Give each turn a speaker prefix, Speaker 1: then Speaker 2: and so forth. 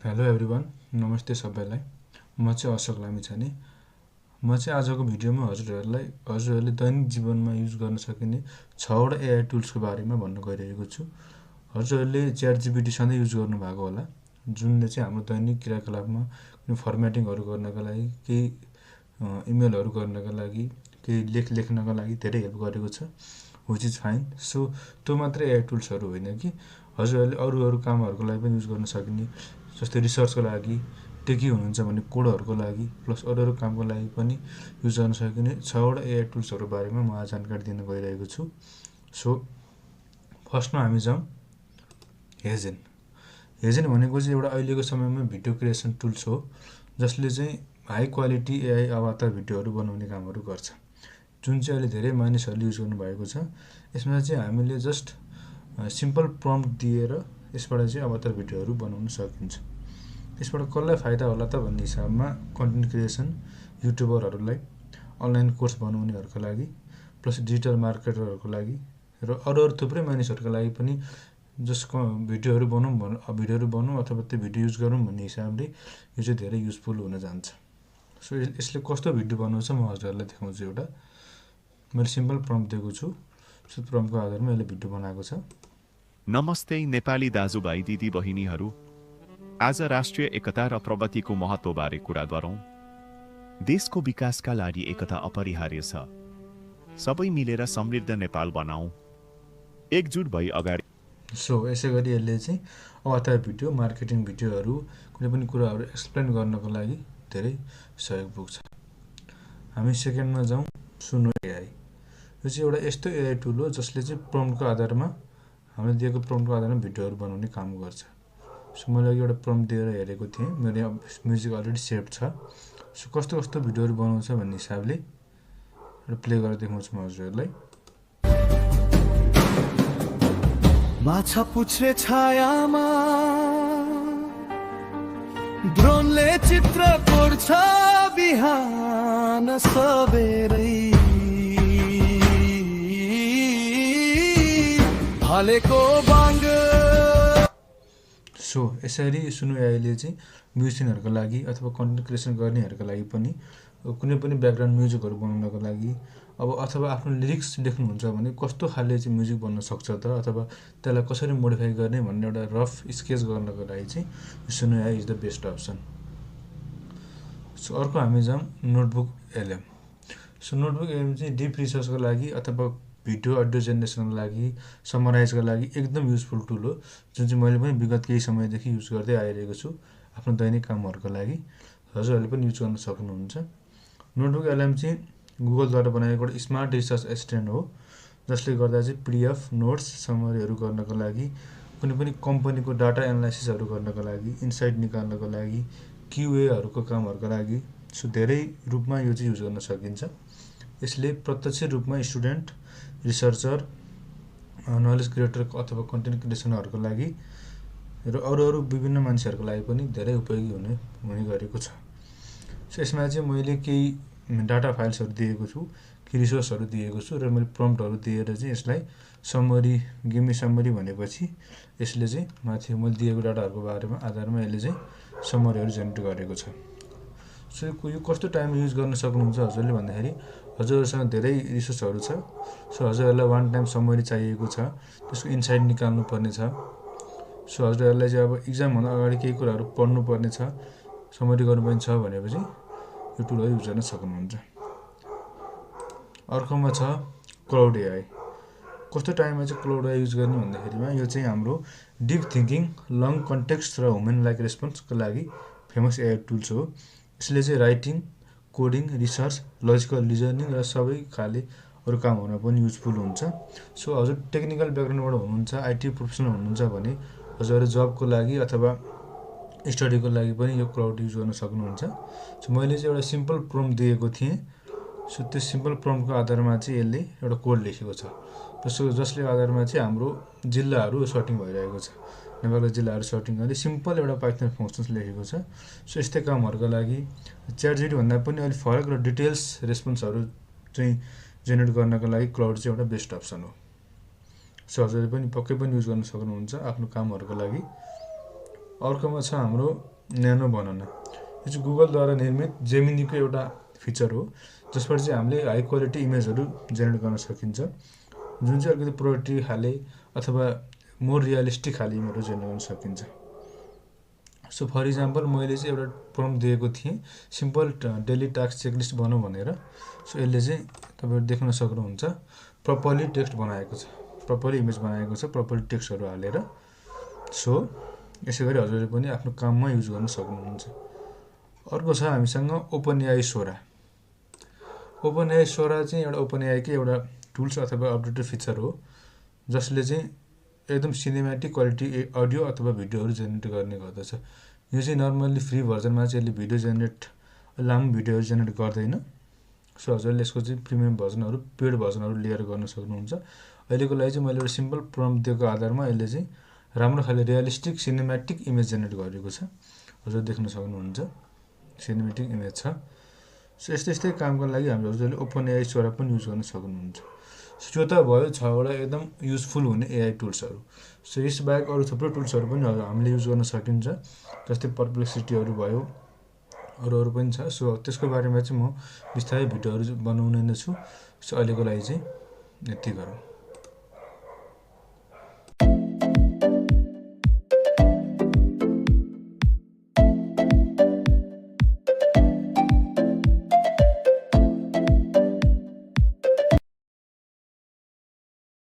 Speaker 1: Hello everyone, नमस्ते सबैलाई। म चाहिँ अशोक लामिछाने। म चाहिँ आजको भिडियोमा हजुरहरूले दैनिक जीवनमा युज गर्न सकिने 6वटा एआई टुल्सको बारेमा भन्न गइरहेको छु। हजुरहरूले च्याट जिपिटी सधैँ युज गर्नुभएको होला, जुनले चाहिँ हाम्रो दैनिक क्रियाकलापमा कुनै फर्मेटिङहरू गर्नका लागि, केही इमेलहरू गर्नका लागि, केही लेख लेख्नका लागि धेरै हेल्प गरेको छ, विच इज फाइन। सो त्यो मात्रै एआई टुल्सहरू होइन कि हजुरहरूले अरू कामहरूको लागि पनि युज गर्न सकिने, जस्तै रिसर्चको लागि, टेकी हुनुहुन्छ भने कोडहरूको लागि, प्लस अरू कामको लागि पनि युज गर्न सकिने 6वटा एआई टुल्सहरू बारेमा म आज जानकारी दिन गइरहेको छु। सो फर्स्टमा हामी जाउँ हेजेन। हेजेन भनेको चाहिँ एउटा अहिलेको समयमा भिडियो क्रिएसन टुल्स हो, जसले चाहिँ हाई क्वालिटी एआई अवतार भिडियोहरू बनाउने कामहरू गर्छ, जुन चाहिँ अहिले धेरै मानिसहरूले युज गर्नुभएको छ। यसमा चाहिँ हामीले जस्ट सिम्पल प्रम्प्ट दिएर यसबाट चाहिँ अवतार भिडियोहरू बनाउन सकिन्छ। यसबाट कसलाई फाइदा होला त भन्ने हिसाबमा कन्टेन्ट क्रिएसन, युट्युबरहरूलाई, अनलाइन कोर्स बनाउनेहरूको लागि, प्लस डिजिटल मार्केटरहरूको लागि र अरू थुप्रै मानिसहरूको लागि पनि जसको भिडियोहरू बनाउँ अथवा त्यो भिडियो युज गरौँ भन्ने हिसाबले यो चाहिँ धेरै युजफुल हुन जान्छ। सो यसले कस्तो भिडियो बनाउँछ म हजुरहरूलाई देखाउँछु। एउटा मैले सिम्पल प्रम्प्ट दिएको छु, सो प्रम्प्टको आधारमा यसले भिडियो बनाएको छ।
Speaker 2: नमस्ते नेपाली दाजुभाइ दिदी बहिनीहरू, आज राष्ट्रिय एकता र प्रगतिको महत्त्वबारे कुरा गरौँ। देशको विकासका लागि एकता अपरिहार्य छ। सबै मिलेर समृद्ध नेपाल बनाऊ, एकजुट भई अगाडि।
Speaker 1: सो यसै गरी यसले चाहिँ अवतार भिडियो, मार्केटिङ भिडियोहरू, कुनै पनि कुराहरू एक्सप्लेन गर्नको लागि धेरै सहयोग पुग्छ। हामी सेकेन्डमा जाउँ, सुनो एआई। यो चाहिँ एउटा यस्तो एआई टुल हो जसले चाहिँ प्रम्प्टको आधारमा, हामीले दिएको प्रम्प्टको आधारमा भिडियोहरू बनाउने काम गर्छ। सो मैले अघि एउटा प्रम्प्ट दिएर हेरेको थिएँ, मेरो म्युजिक अलरेडी सेभ छ। सो कस्तो कस्तो भिडियोहरू बनाउँछ भन्ने हिसाबले एउटा प्ले गरेर देखाउँछु म हजुरहरूलाई।
Speaker 3: माछा पुछ्रे छायामा ड्रोनले चित्र कोर्छ बिहान सबेरै, हालेको बाङ्ग।
Speaker 1: सो यसरी सुनु एआईले चाहिँ म्युजिसियनहरूको लागि अथवा कन्टेन्ट क्रिएसन गर्नेहरूको लागि पनि कुनै पनि ब्याकग्राउन्ड म्युजिकहरू बनाउनको लागि, अथवा आफ्नो लिरिक्स लेख्नुहुन्छ भने कस्तो खाले चाहिँ म्युजिक बन्न सक्छ त, अथवा त्यसलाई कसरी मोडिफाई गर्ने भन्ने एउटा रफ स्केच गर्नको लागि चाहिँ सुनु AI is the best option. So अर्को हामी जाउँ notebook LM. So notebook LM चाहिँ डिप रिसर्चको लागि अथवा भिडियो अडियो जेनेरेसनको लागि, समराइजको लागि एकदम युजफुल टुल हो, जुन चाहिँ मैले पनि विगत केही समयदेखि युज गर्दै आइरहेको छु आफ्नो दैनिक कामहरूको लागि। हजुरहरूले पनि युज गर्न सक्नुहुन्छ। नोटबुक एलएम चाहिँ गुगलद्वारा बनाएको एउटा स्मार्ट रिसर्च एसिस्टेन्ट हो, जसले गर्दा चाहिँ पिडिएफ, नोट्स, समरीहरू गर्नको लागि, कुनै पनि कम्पनीको डाटा एनालाइसिसहरू गर्नको लागि, इन्साइट निकाल्नको लागि, क्युएहरूको कामहरूको लागि, सो धेरै रूपमा यो चाहिँ युज गर्न सकिन्छ। यसले प्रत्यक्ष रूपमा स्टुडेन्ट, रिसर्चर, नलेज क्रिएटर अथवा कन्टेन्ट क्रिएसनहरूको लागि र अरू विभिन्न मान्छेहरूको लागि पनि धेरै उपयोगी हुने गरेको छ। सो यसमा चाहिँ मैले केही डाटा फाइल्सहरू दिएको छु, केही रिसोर्सहरू दिएको छु र मैले प्रम्प्टहरू दिएर चाहिँ यसलाई समरी, गिभ मी समरी भनेपछि यसले चाहिँ माथि मैले दिएको डाटाहरूको बारेमा आधारमा यसले चाहिँ समरीहरू जेनेरेट गरेको छ। सो यो कस्तो टाइममा युज गर्न सक्नुहुन्छ हजुरले भन्दाखेरि, हजुरहरूसँग धेरै रिसोर्सहरू छ। सो हजुरहरूलाई वान टाइम समरी चाहिएको छ, त्यसको इन्साइट निकाल्नु पर्ने छ। सो हजुरहरूलाई चाहिँ अब इक्जामभन्दा अगाडि केही कुराहरू पढ्नुपर्ने छ, समरी गर्नुपर्ने छ भनेपछि यो टुलहरू युज गर्न सक्नुहुन्छ। अर्कोमा छ क्लाउड एआई। कस्तो टाइममा चाहिँ क्लाउड एआई युज गर्ने भन्दाखेरिमा यो चाहिँ हाम्रो डिप थिङ्किङ, लङ कन्टेक्स्ट र ह्युमन लाइक रेस्पोन्सको लागि फेमस एआई टुल्स हो। यसले चाहिँ writing, coding, research, logical reasoning र सबै खाले अरू कामहरूमा पनि युजफुल हुन्छ। सो हजुर टेक्निकल ब्याकग्राउन्डबाट हुनुहुन्छ, आइटी प्रोफेसनल हुनुहुन्छ भने हजुरहरू जबको लागि अथवा स्टडीको लागि पनि यो क्लाउड युज गर्न सक्नुहुन्छ। सो मैले चाहिँ एउटा सिम्पल प्रम्प्ट दिएको थिएँ। सो त्यो सिम्पल प्रम्प्टको आधारमा चाहिँ यसले एउटा कोड लेखेको छ, जसले आधारमा चाहिँ हाम्रो जिल्लाहरू सर्टिङ भइरहेको छ। नेपालको जिल्लाहरू सर्टिङ गर्ने सिम्पल एउटा पाइथन फङ्सन्स लेखेको छ। सो यस्तै कामहरूको लागि च्याट जिपिटी भन्दा पनि अलिक फरक र डिटेल्स रेस्पोन्सहरू चाहिँ जेनेरेट गर्नको लागि क्लाउड चाहिँ एउटा बेस्ट अप्सन हो। सो हजुरले पनि पक्कै पनि युज गर्न सक्नुहुन्छ आफ्नो कामहरूको लागि। अर्कोमा छ हाम्रो न्यानो बनाउन। यो चाहिँ गुगलद्वारा निर्मित जेमिनीको एउटा फिचर हो, जसबाट चाहिँ हामीले हाई क्वालिटी इमेजहरू जेनेरेट गर्न सकिन्छ, जुन चाहिँ अलिकति प्रोडक्टिभ खाले अथवा मोर रियलिस्टिक खाले इमेजहरू जेनेरेट गर्न सकिन्छ। सो फर इक्जाम्पल मैले चाहिँ एउटा प्रम्प्ट दिएको थिएँ, सिम्पल डेली टास्क चेकलिस्ट बनाऊ भनेर। सो यसले चाहिँ तपाईँहरू देख्न सक्नुहुन्छ प्रपरली टेक्स्ट बनाएको छ, प्रपरली इमेज बनाएको छ, प्रपरली टेक्स्टहरू हालेर। सो यसै गरी हजुरले पनि आफ्नो काममा युज गर्न सक्नुहुन्छ। अर्को छ हामीसँग ओपनएआई सोरा। ओपनएआई सोरा चाहिँ एउटा ओपनएआईकै एउटा टुल्स अथवा अपडेटेड फिचर हो, जसले चाहिँ एकदम सिनेमेटिक क्वालिटी अडियो अथवा भिडियोहरू जेनेरेट गर्ने गर्दछ। यो चाहिँ नर्मल्ली फ्री भर्जनमा चाहिँ यसले भिडियो जेनेरेट, लामो भिडियोहरू जेनेरेट गर्दैन। सो हजुरले यसको चाहिँ प्रिमियम भर्जनहरू, पेड भर्जनहरू लिएर गर्न सक्नुहुन्छ। अहिलेको लागि चाहिँ मैले एउटा सिम्पल प्रम्प्ट दिएको आधारमा यसले चाहिँ राम्रो खाले रियलिस्टिक सिनेमेटिक इमेज जेनेरेट गरेको छ, हजुर देख्न सक्नुहुन्छ सिनेमेटिक इमेज छ। सो यस्तै कामको लागि हामीले हजुरले ओपनएआई सोरा पनि युज गर्न सक्नुहुन्छ। सो यो त भयो 6वटा एकदम युजफुल हुने एआई टुल्सहरू। सो यसबाहेक अरू थुप्रो टुल्सहरू पनि हामीले युज गर्न सकिन्छ, जस्तै पर्प्लेक्सिटीहरू भयो, अरू पनि छ। सो त्यसको बारेमा चाहिँ म बिस्तारै भिडियोहरू बनाउने नै छु। सो अहिलेको लागि चाहिँ यति गरौँ।